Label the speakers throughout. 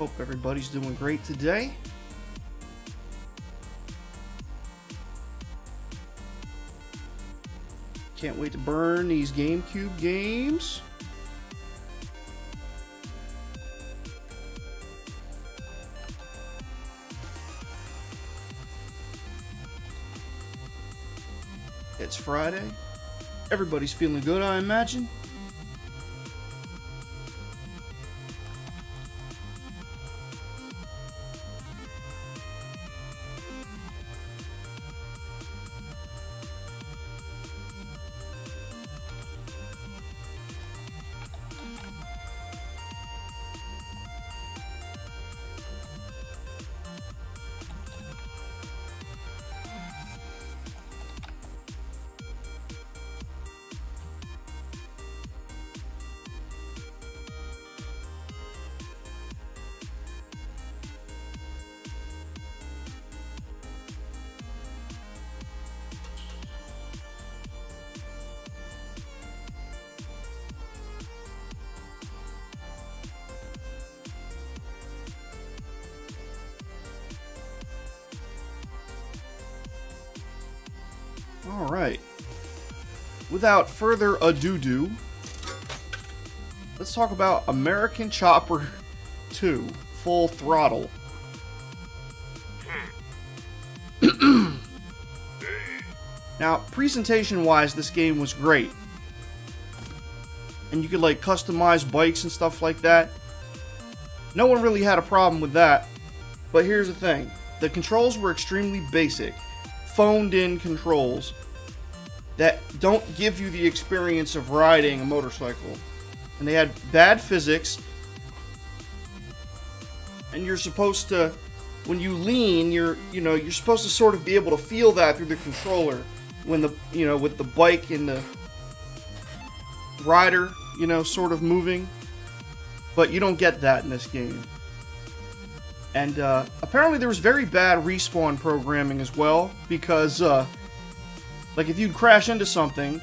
Speaker 1: Hope everybody's doing great today. Can't wait to burn these GameCube games. It's Friday. Everybody's feeling good, I imagine. Alright, without further ado, let's talk about American Chopper 2, Full Throttle. Now, presentation-wise, this game was great. And you could, like, customize bikes and stuff like that. No one really had a problem with that. But here's the thing. The controls were extremely basic. Phoned-in controls that don't give you the experience of riding a motorcycle. And they had bad physics. And you're supposed to, when you lean, you're supposed to sort of be able to feel that through the controller when with the bike and the rider, sort of moving. But you don't get that in this game. And apparently there was very bad respawn programming as well, because like if you'd crash into something,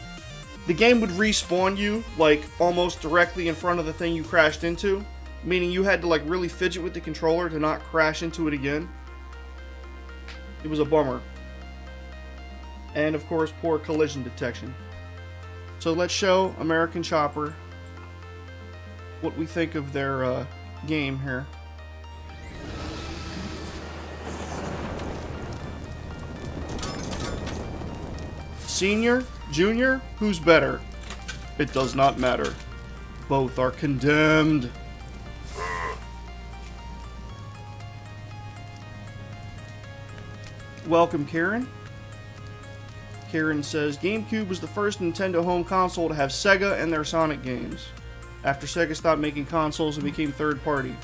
Speaker 1: the game would respawn you like almost directly in front of the thing you crashed into, meaning you had to like really fidget with the controller to not crash into it again. It was a bummer. And of course, poor collision detection. So let's show American Chopper what we think of their game here. Senior? Junior? Who's better? It does not matter. Both are condemned. Welcome, Karen. Karen says, GameCube was the first Nintendo home console to have Sega and their Sonic games. After Sega stopped making consoles and became third party.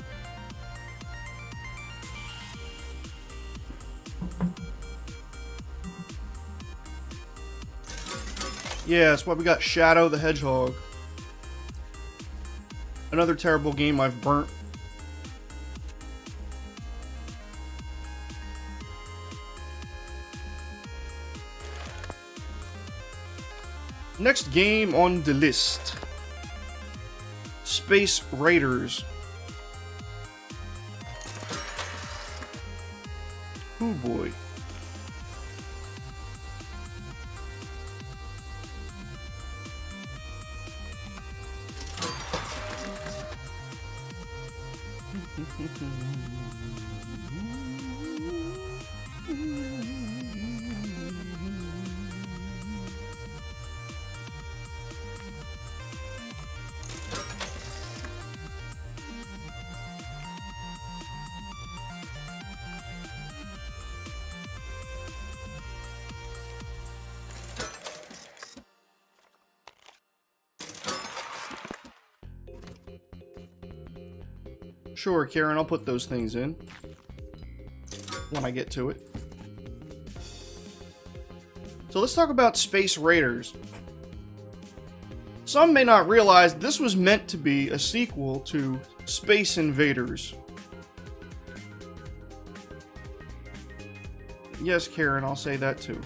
Speaker 1: Yeah, that's why we got Shadow the Hedgehog. Another terrible game I've burnt. Next game on the list. Space Raiders. Oh boy. Sure, Karen, I'll put those things in when I get to it. So let's talk about Space Raiders. Some may not realize this was meant to be a sequel to Space Invaders. Yes, Karen, I'll say that too.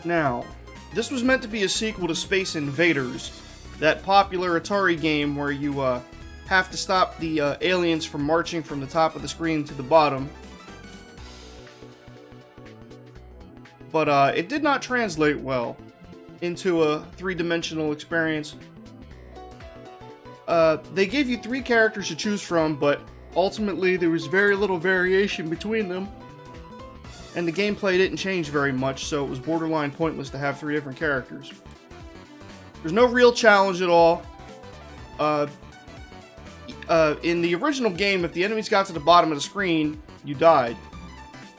Speaker 1: Now, this was meant to be a sequel to Space Invaders, that popular Atari game where you have to stop the aliens from marching from the top of the screen to the bottom. But it did not translate well into a three-dimensional experience. They gave you 3 characters to choose from, but ultimately there was very little variation between them. And the gameplay didn't change very much, so it was borderline pointless to have 3 different characters. There's no real challenge at all. In the original game, if the enemies got to the bottom of the screen, you died.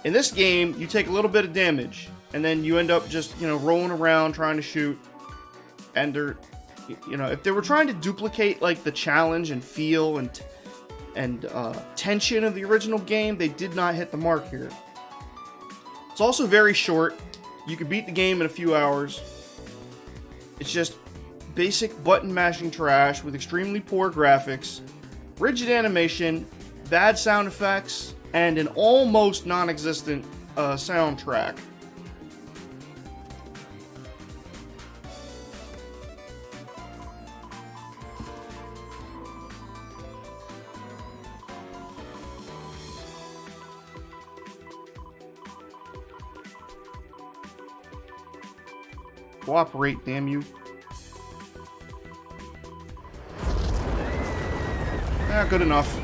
Speaker 1: In this game, you take a little bit of damage, and then you end up just, rolling around trying to shoot. And they're, if they were trying to duplicate like the challenge and feel and tension of the original game, they did not hit the mark here. It's also very short. You could beat the game in a few hours. It's just basic button mashing trash with extremely poor graphics, rigid animation, bad sound effects, and an almost non-existent soundtrack. Cooperate, damn you. Good enough.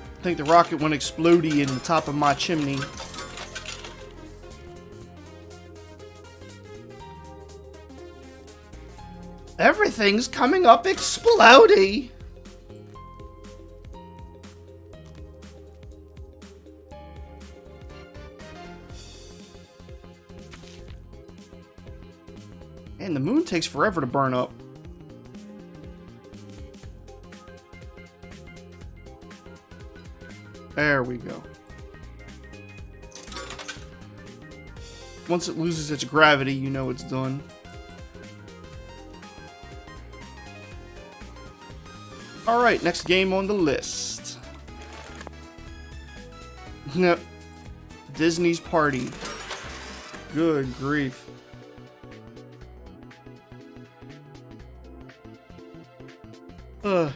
Speaker 1: I think the rocket went explodey in the top of my chimney. Everything's coming up explodey. And the moon takes forever to burn up. There we go. Once it loses its gravity, you know it's done. Alright, next game on the list. No. Disney's Party. Good grief. Ugh.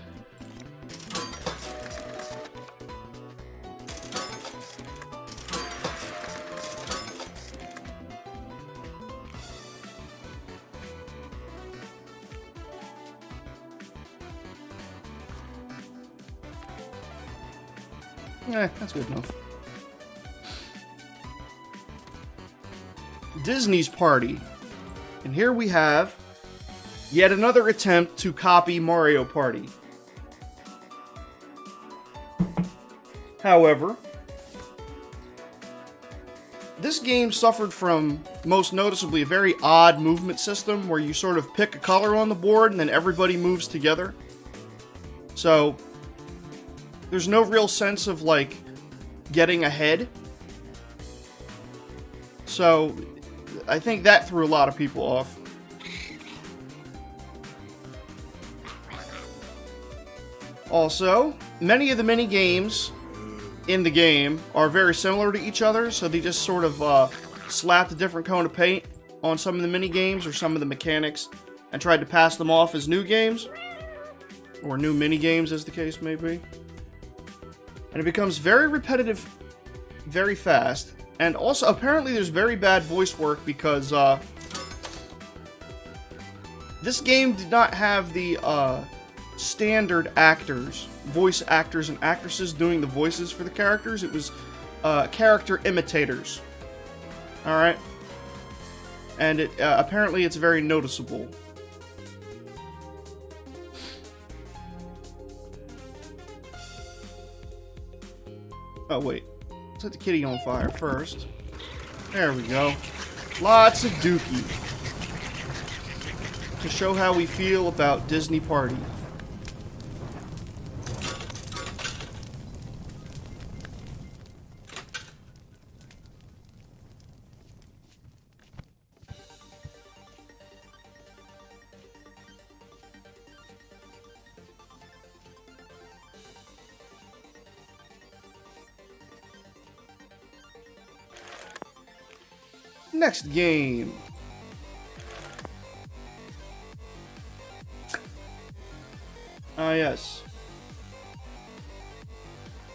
Speaker 1: That's good enough. Disney's Party. And here we have yet another attempt to copy Mario Party. However, this game suffered from, most noticeably, a very odd movement system where you sort of pick a color on the board and then everybody moves together. So, there's no real sense of, like, getting ahead. So, I think that threw a lot of people off. Also, many of the mini games in the game are very similar to each other, so they just sort of slapped a different coat of paint on some of the mini games or some of the mechanics and tried to pass them off as new games, or new mini games as the case may be. And it becomes very repetitive very fast. And also, apparently there's very bad voice work because this game did not have the standard actors, voice actors and actresses doing the voices for the characters. It was character imitators. Alright? And it apparently it's very noticeable. Oh, wait. Set the kitty on fire first. There we go. Lots of dookie. To show how we feel about Disney Party. Next game. Ah, yes.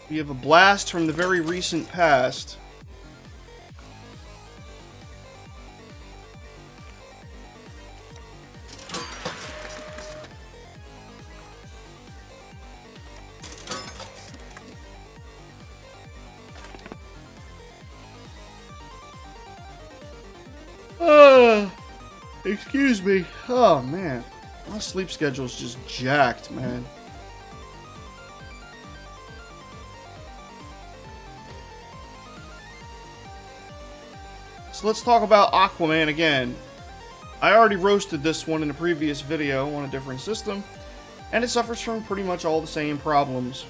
Speaker 1: We have a blast from the very recent past. Excuse me. Oh, man. My sleep schedule's just jacked, man. So let's talk about Aquaman again. I already roasted this one in a previous video on a different system, and it suffers from pretty much all the same problems.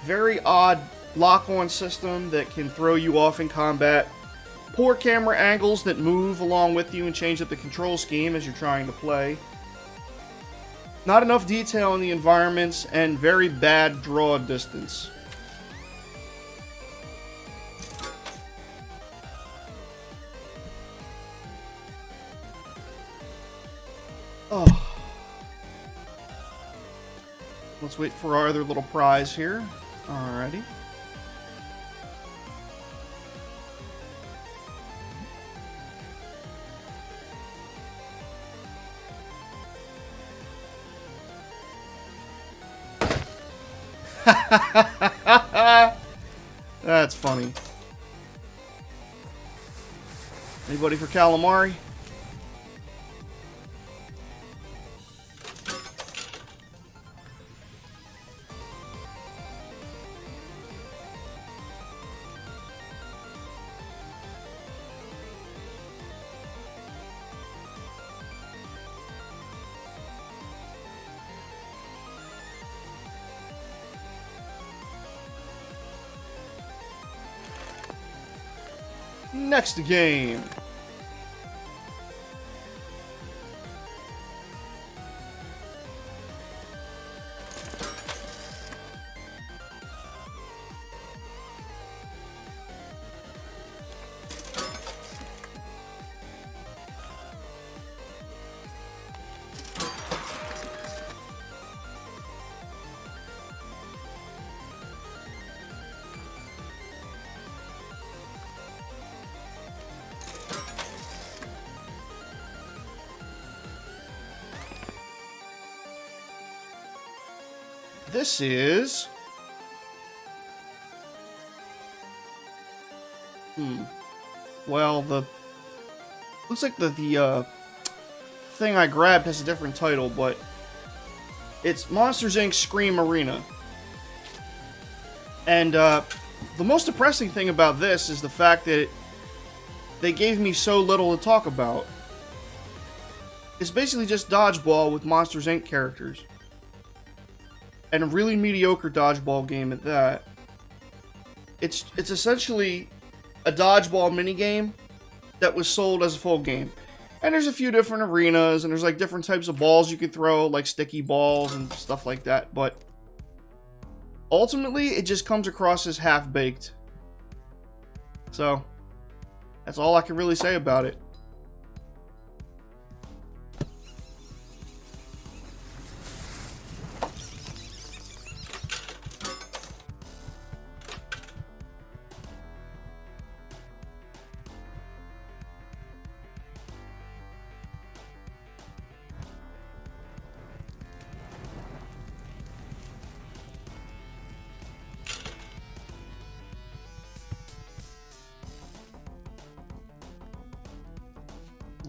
Speaker 1: Very odd lock-on system that can throw you off in combat. Poor camera angles that move along with you and change up the control scheme as you're trying to play. Not enough detail in the environments, and very bad draw distance. Oh. Let's wait for our other little prize here. Alrighty. That's funny. Anybody for calamari? Next game. This is... Well, looks like the thing I grabbed has a different title, but it's Monsters, Inc. Scream Arena. And the most depressing thing about this is the fact that they gave me so little to talk about. It's basically just dodgeball with Monsters, Inc. characters. And a really mediocre dodgeball game at that. It's essentially a dodgeball minigame that was sold as a full game. And there's a few different arenas, and there's like different types of balls you could throw, like sticky balls and stuff like that. But ultimately, it just comes across as half-baked. So, that's all I can really say about it.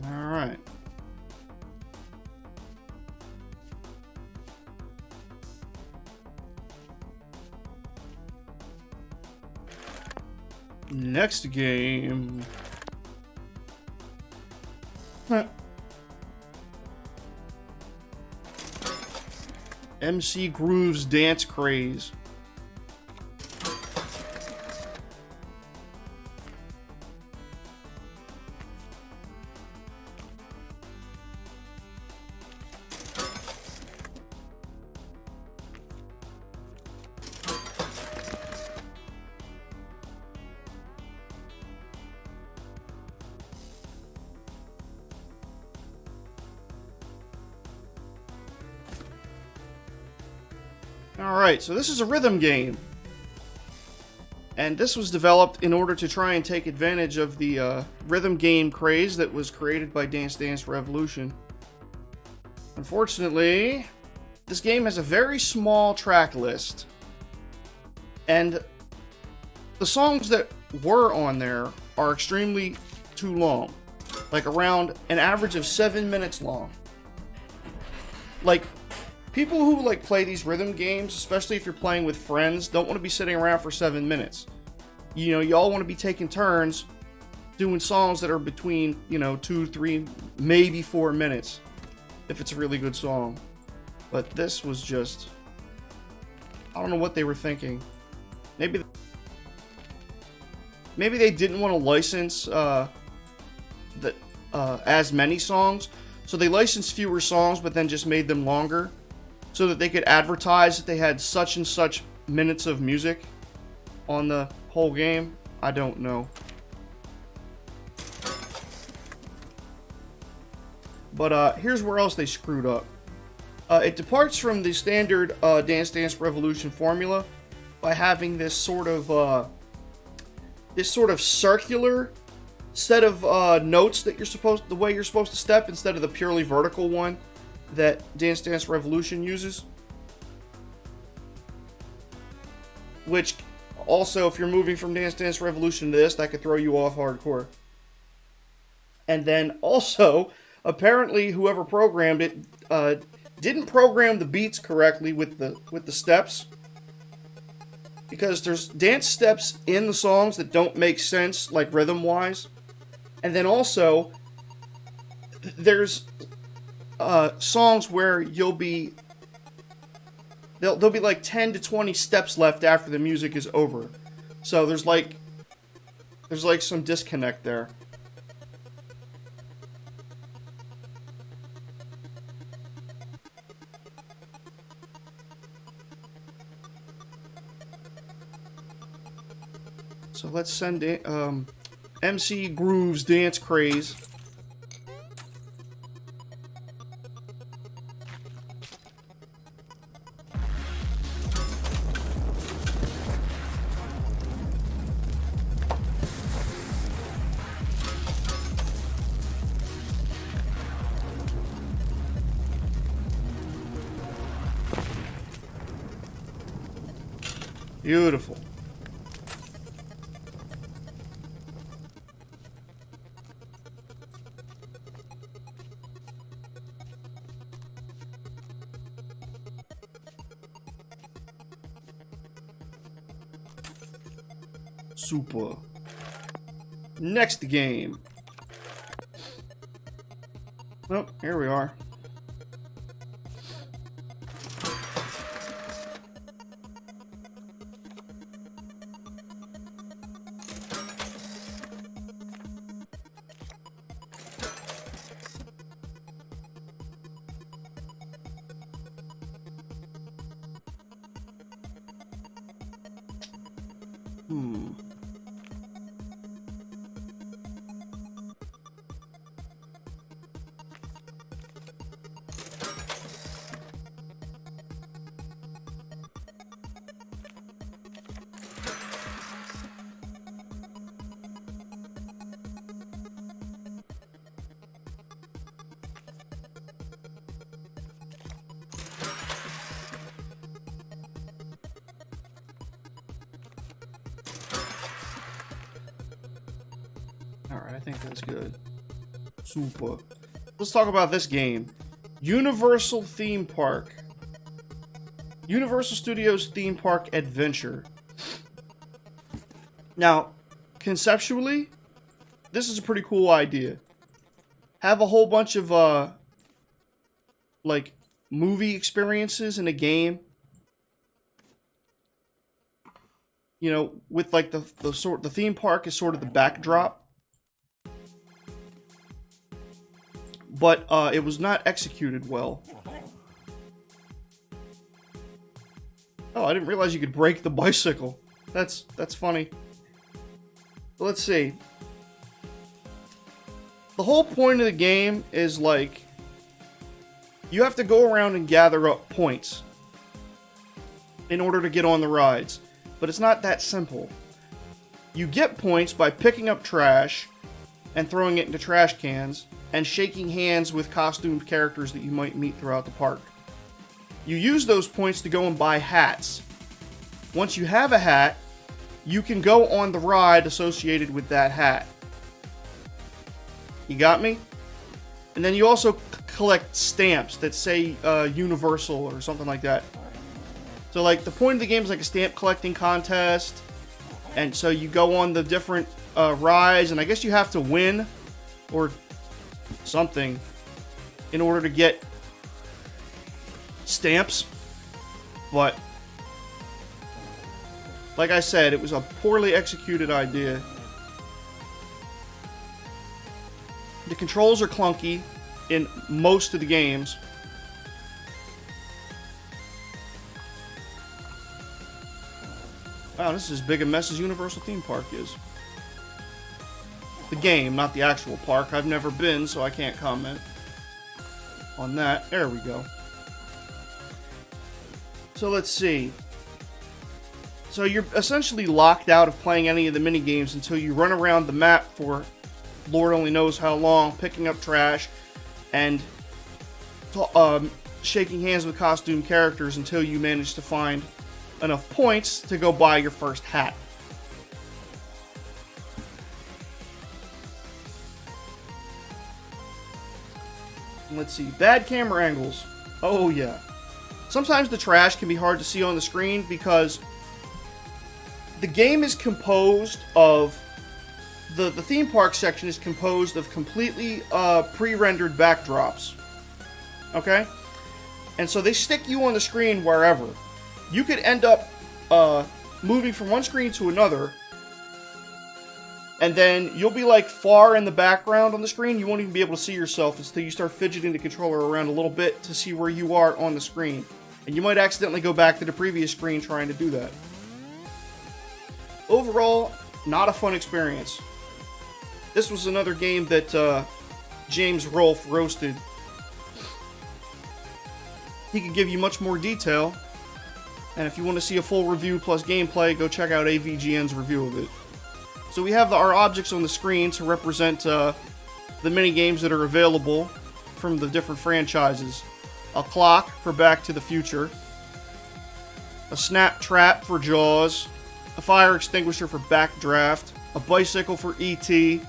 Speaker 1: Alright. Next game. MC Groove's Dance Craze. Alright, so this is a rhythm game. And this was developed in order to try and take advantage of the rhythm game craze that was created by Dance Dance Revolution. Unfortunately, this game has a very small track list. And the songs that were on there are extremely too long. Like around an average of 7 minutes long. Like, people who like play these rhythm games, especially if you're playing with friends, don't want to be sitting around for 7 minutes. You know, y'all want to be taking turns doing songs that are between, 2, 3, maybe 4 minutes. If it's a really good song. But this was just... I don't know what they were thinking. Maybe they didn't want to license as many songs. So they licensed fewer songs, but then just made them longer. So that they could advertise that they had such and such minutes of music on the whole game. I don't know. But here's where else they screwed up. It departs from the standard Dance Dance Revolution formula by having this sort of circular set of notes that the way you're supposed to step, instead of the purely vertical one that Dance Dance Revolution uses. Which also, if you're moving from Dance Dance Revolution to this, that could throw you off hardcore. And then also, apparently whoever programmed it didn't program the beats correctly with the steps, because there's dance steps in the songs that don't make sense, like rhythm wise. And then also there's songs where there'll be like 10 to 20 steps left after the music is over. So there's like some disconnect there. So let's send MC Groove's Dance Craze. Beautiful. Super. Next game. Oh, here we are. Alright, I think that's good. Super. Let's talk about this game. Universal Theme Park. Universal Studios Theme Park Adventure. Now, conceptually, this is a pretty cool idea. Have a whole bunch of, like, movie experiences in a game. You know, with, like, the theme park is sort of the backdrop. But it was not executed well. Oh, I didn't realize you could break the bicycle. That's funny. Let's see. The whole point of the game is like you have to go around and gather up points. in order to get on the rides. But it's not that simple. You get points by picking up trash and throwing it into trash cans and shaking hands with costumed characters that you might meet throughout the park. You use those points to go and buy hats. Once you have a hat, you can go on the ride associated with that hat. You got me? And then you also collect stamps that say Universal or something like that. So like the point of the game is like a stamp collecting contest. And so you go on the different rides, and I guess you have to win or something in order to get stamps. But like I said, it was a poorly executed idea. The controls are clunky in most of the games. Wow, this is as big a mess as Universal Theme Park is. The game, not the actual park. I've never been, so I can't comment on that. There we go. So let's see. So you're essentially locked out of playing any of the mini games until you run around the map for Lord only knows how long, picking up trash and shaking hands with costume characters until you manage to find enough points to go buy your first hat. Let's see, bad camera angles. Oh yeah. Sometimes the trash can be hard to see on the screen because the game is composed of the theme park section is composed of completely pre-rendered backdrops. Okay? And so they stick you on the screen wherever. You could end up moving from one screen to another, and then you'll be like far in the background on the screen. You won't even be able to see yourself until you start fidgeting the controller around a little bit to see where you are on the screen. And you might accidentally go back to the previous screen trying to do that. Overall, not a fun experience. This was another game that James Rolfe roasted. He could give you much more detail. And if you want to see a full review plus gameplay, go check out AVGN's review of it. So we have our objects on the screen to represent the mini games that are available from the different franchises. A clock for Back to the Future. A snap trap for Jaws. A fire extinguisher for Backdraft. A bicycle for E.T.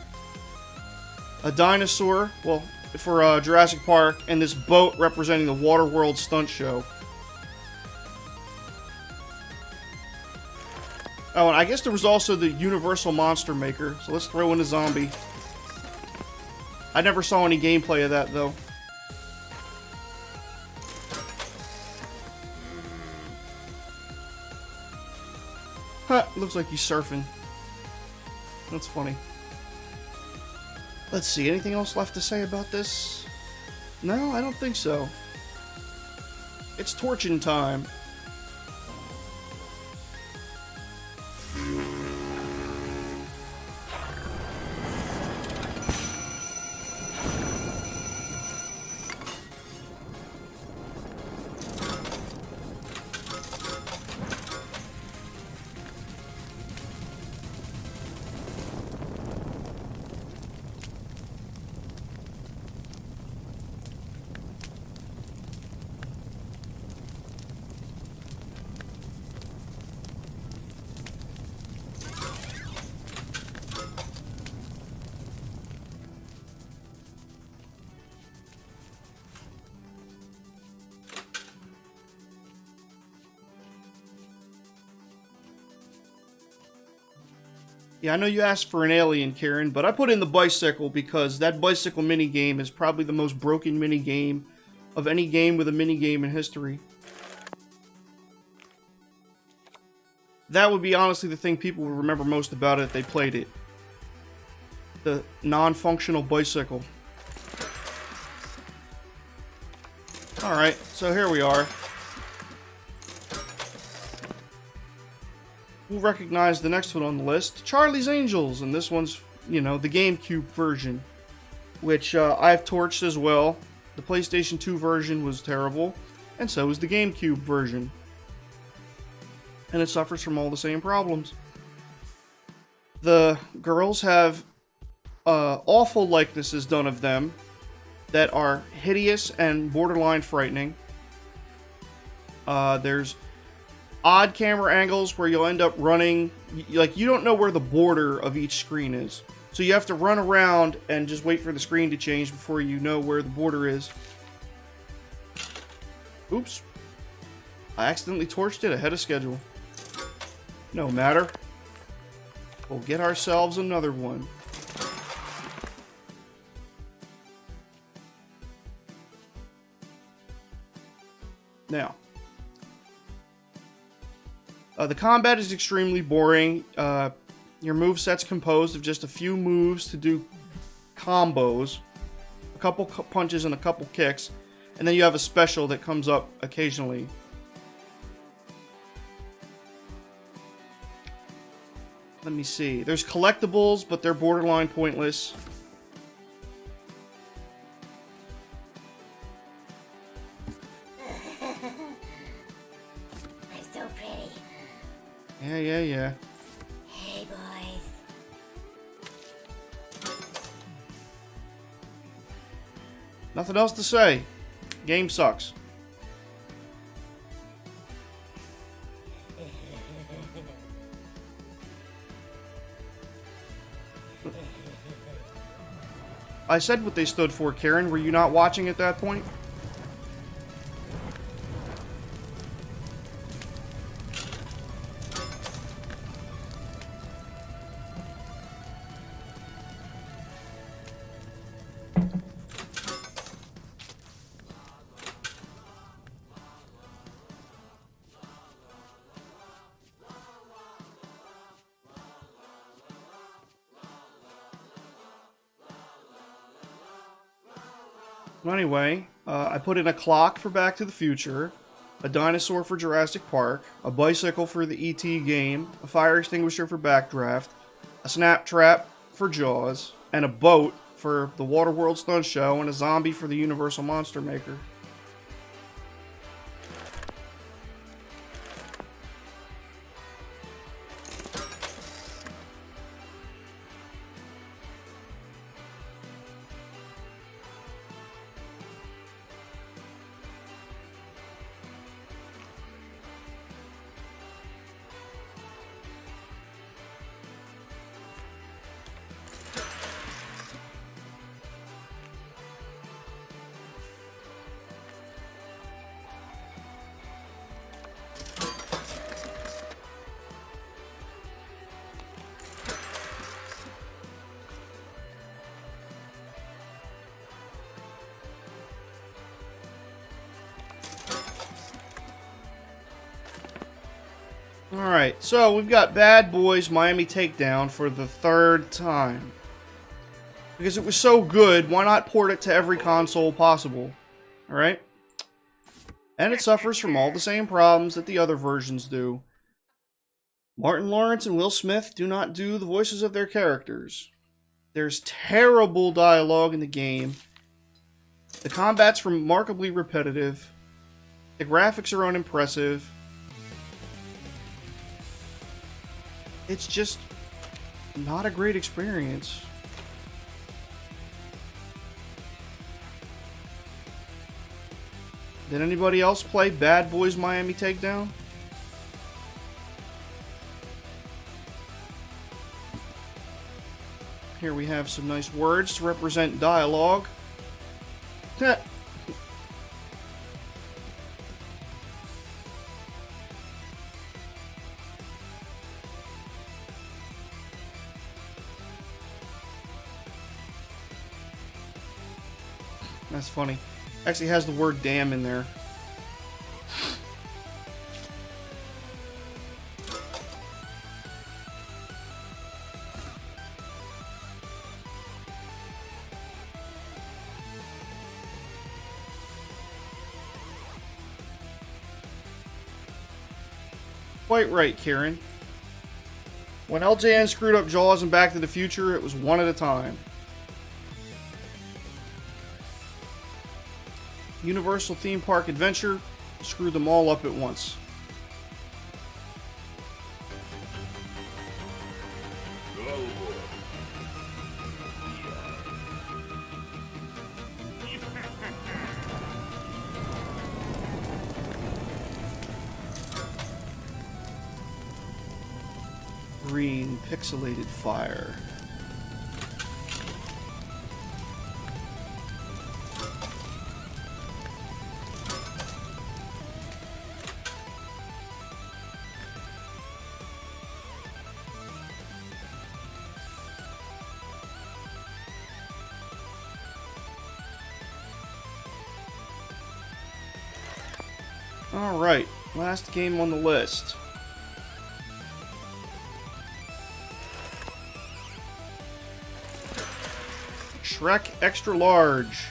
Speaker 1: A dinosaur, well, for Jurassic Park. And this boat representing the Waterworld stunt show. Oh, and I guess there was also the Universal Monster Maker, so let's throw in a zombie. I never saw any gameplay of that, though. Huh, looks like he's surfing. That's funny. Let's see, anything else left to say about this? No, I don't think so. It's torching time. Yeah, I know you asked for an alien, Karen, but I put in the bicycle because that bicycle minigame is probably the most broken minigame of any game with a minigame in history. That would be honestly the thing people would remember most about it if they played it. The non-functional bicycle. Alright, so here we are. We'll recognize the next one on the list, Charlie's Angels, and this one's, you know, the GameCube version, which I've torched as well. The PlayStation 2 version was terrible, and so is the GameCube version. and it suffers from all the same problems. The girls have awful likenesses done of them that are hideous and borderline frightening. There's odd camera angles where you'll end up running, like, you don't know where the border of each screen is. So you have to run around and just wait for the screen to change before you know where the border is. Oops. I accidentally torched it ahead of schedule. No matter. We'll get ourselves another one. Now, the combat is extremely boring. Your moveset's composed of just a few moves to do combos, a couple punches and a couple kicks, and then you have a special that comes up occasionally. Let me see. There's collectibles, but they're borderline pointless.
Speaker 2: I'm so pretty.
Speaker 1: Yeah.
Speaker 2: Hey, boys.
Speaker 1: Nothing else to say. Game sucks. I said what they stood for, Karen. Were you not watching at that point? Anyway, I put in a clock for Back to the Future, a dinosaur for Jurassic Park, a bicycle for the E.T. game, a fire extinguisher for Backdraft, a snap trap for Jaws, and a boat for the Waterworld Stunt Show, and a zombie for the Universal Monster Maker. Alright, so we've got Bad Boys Miami Takedown for the third time. Because it was so good, why not port it to every console possible? Alright? And it suffers from all the same problems that the other versions do. Martin Lawrence and Will Smith do not do the voices of their characters. There's terrible dialogue in the game. The combat's remarkably repetitive. The graphics are unimpressive. It's just not a great experience. Did anybody else play Bad Boys Miami Takedown? Here we have some nice words to represent dialogue. That's funny. Actually has the word damn in there. Quite right, Kieran. When LJN screwed up Jaws and Back to the Future, it was one at a time. Universal Theme Park Adventure screwed them all up at once. green pixelated fire. Alright, last game on the list. Shrek Extra Large.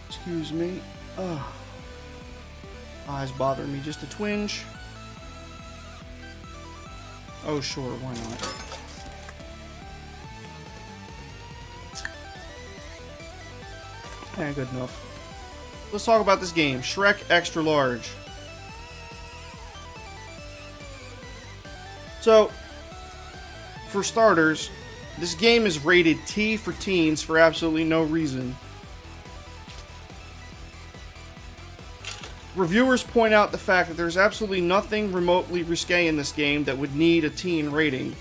Speaker 1: Excuse me. Ugh. Eyes bother me just a twinge. Oh, sure, why not? Good enough. Let's talk about this game. Shrek Extra Large. So, for starters, this game is rated T for teens for absolutely no reason. Reviewers point out the fact that there's absolutely nothing remotely risque in this game that would need a teen rating.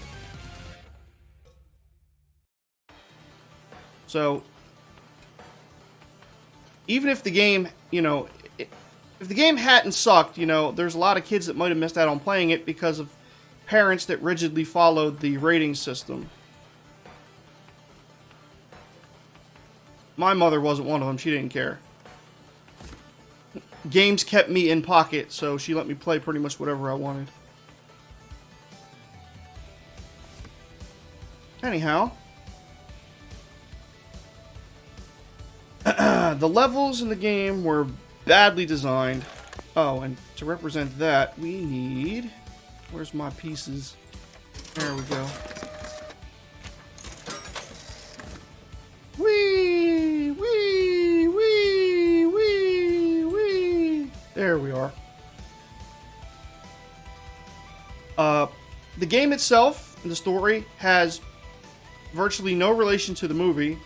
Speaker 1: So, even if the game, if the game hadn't sucked, there's a lot of kids that might have missed out on playing it because of parents that rigidly followed the rating system. My mother wasn't one of them. She didn't care. Games kept me in pocket, so she let me play pretty much whatever I wanted. Anyhow. The levels in the game were badly designed. Oh, and to represent that, we need... Where's my pieces? There we go. Wee! Wee! Wee! Wee! Wee! There we are. The game itself, the story, has virtually no relation to the movie.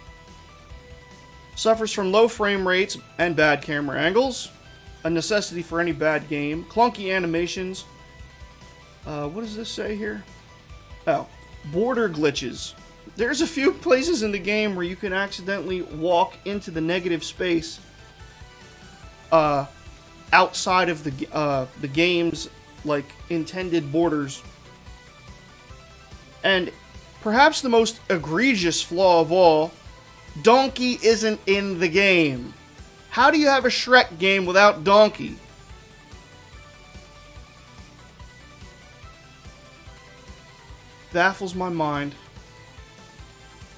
Speaker 1: Suffers from low frame rates and bad camera angles. A necessity for any bad game. Clunky animations. What does this say here? Oh, border glitches. There's a few places in the game where you can accidentally walk into the negative space outside of the game's intended borders. And perhaps the most egregious flaw of all, Donkey isn't in the game. How do you have a Shrek game without Donkey? Baffles my mind.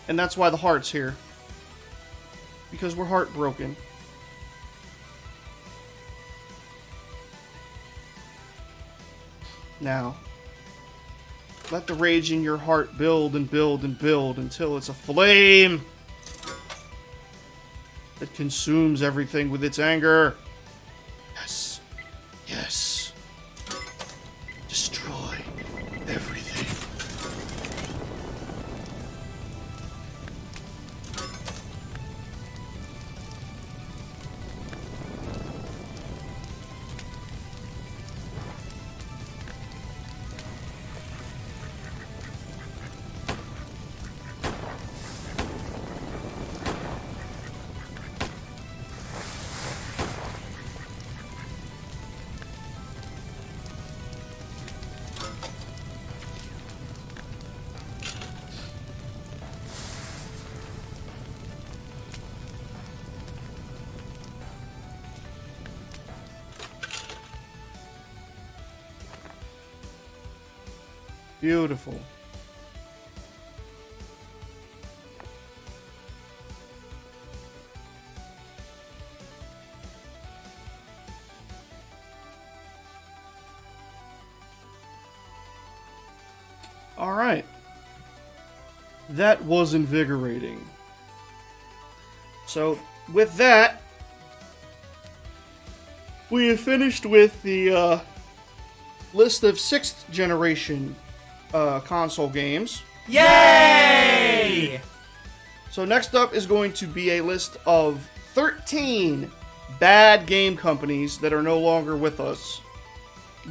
Speaker 1: And that's why the heart's here. Because we're heartbroken. Now, let the rage in your heart build and build and build until it's a flame that consumes everything with its anger. Yes. Yes. Destroy everything. Beautiful. Alright. That was invigorating. So, with that, we have finished with the list of 6th generation console games.
Speaker 3: Yay!
Speaker 1: So next up is going to be a list of 13 bad game companies that are no longer with us.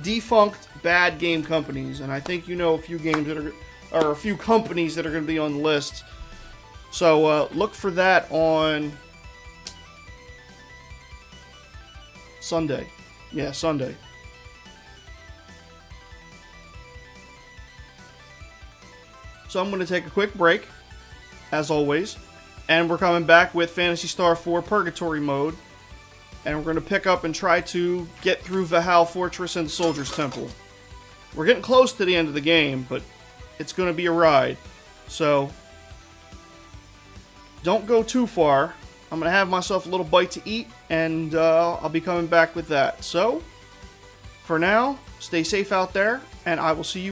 Speaker 1: Defunct bad game companies, and I think you know a few games that are, or a few companies that are going to be on the list. So look for that on Sunday. Yeah, Sunday. So I'm going to take a quick break, as always, and we're coming back with Phantasy Star 4 Purgatory Mode, and we're going to pick up and try to get through Valhalla Fortress and Soldier's Temple. We're getting close to the end of the game, but it's going to be a ride. So, don't go too far. I'm going to have myself a little bite to eat, and I'll be coming back with that. So, for now, stay safe out there, and I will see you